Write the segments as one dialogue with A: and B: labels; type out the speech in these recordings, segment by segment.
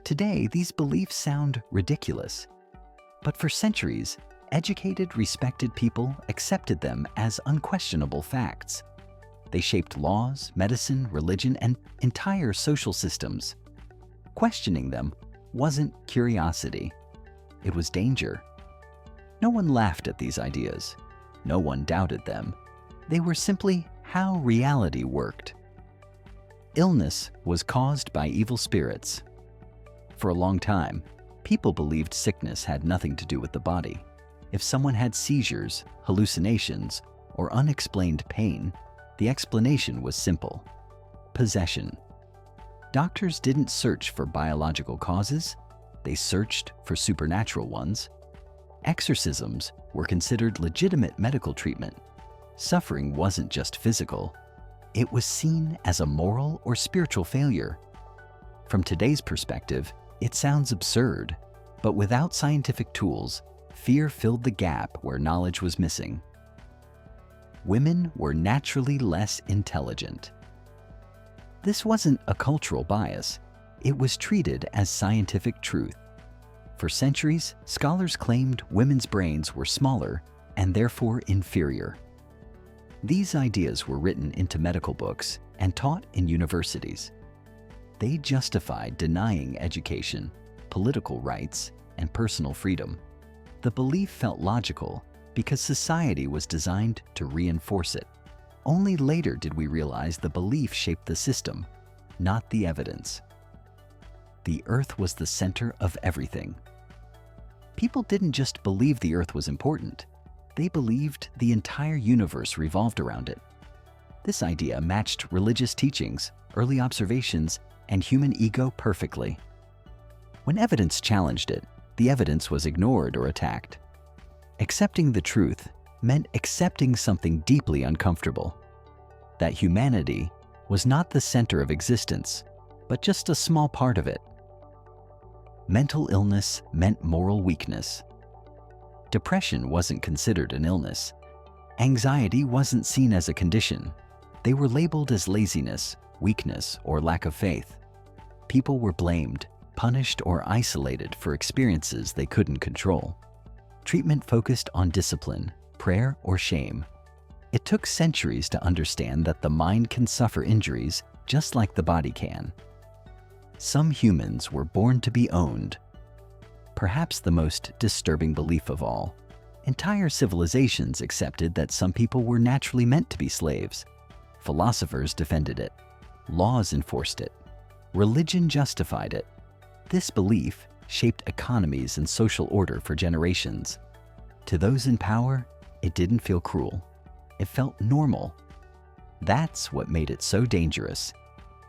A: Today, these beliefs sound ridiculous. But for centuries, educated, respected people accepted them as unquestionable facts. They shaped laws, medicine, religion, and entire social systems. Questioning them wasn't curiosity. It was danger. No one laughed at these ideas. No one doubted them. They were simply how reality worked. Illness was caused by evil spirits. For a long time, people believed sickness had nothing to do with the body. If someone had seizures, hallucinations, or unexplained pain, the explanation was simple: possession. Doctors didn't search for biological causes, they searched for supernatural ones. Exorcisms were considered legitimate medical treatment. Suffering wasn't just physical, it was seen as a moral or spiritual failure. From today's perspective, it sounds absurd, but without scientific tools, fear filled the gap where knowledge was missing. Women were naturally less intelligent. This wasn't a cultural bias, it was treated as scientific truth. For centuries, scholars claimed women's brains were smaller and therefore inferior. These ideas were written into medical books and taught in universities. They justified denying education, political rights, and personal freedom. The belief felt logical because society was designed to reinforce it. Only later did we realize the belief shaped the system, not the evidence. The Earth was the center of everything. People didn't just believe the Earth was important, they believed the entire universe revolved around it. This idea matched religious teachings, early observations, and human ego perfectly. When evidence challenged it, the evidence was ignored or attacked. Accepting the truth meant accepting something deeply uncomfortable: that humanity was not the center of existence, but just a small part of it. Mental illness meant moral weakness. Depression wasn't considered an illness. Anxiety wasn't seen as a condition. They were labeled as laziness, weakness, or lack of faith. People were blamed, punished, or isolated for experiences they couldn't control. Treatment focused on discipline, prayer, or shame. It took centuries to understand that the mind can suffer injuries just like the body can. Some humans were born to be owned. Perhaps the most disturbing belief of all, entire civilizations accepted that some people were naturally meant to be slaves. Philosophers defended it. Laws enforced it. Religion justified it. This belief shaped economies and social order for generations. To those in power, it didn't feel cruel. It felt normal. That's what made it so dangerous.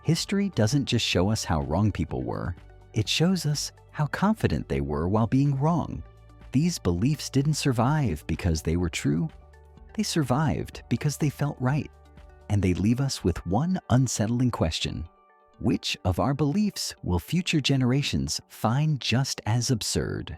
A: History doesn't just show us how wrong people were, it shows us how confident they were while being wrong. These beliefs didn't survive because they were true. They survived because they felt right. And they leave us with one unsettling question: which of our beliefs will future generations find just as absurd?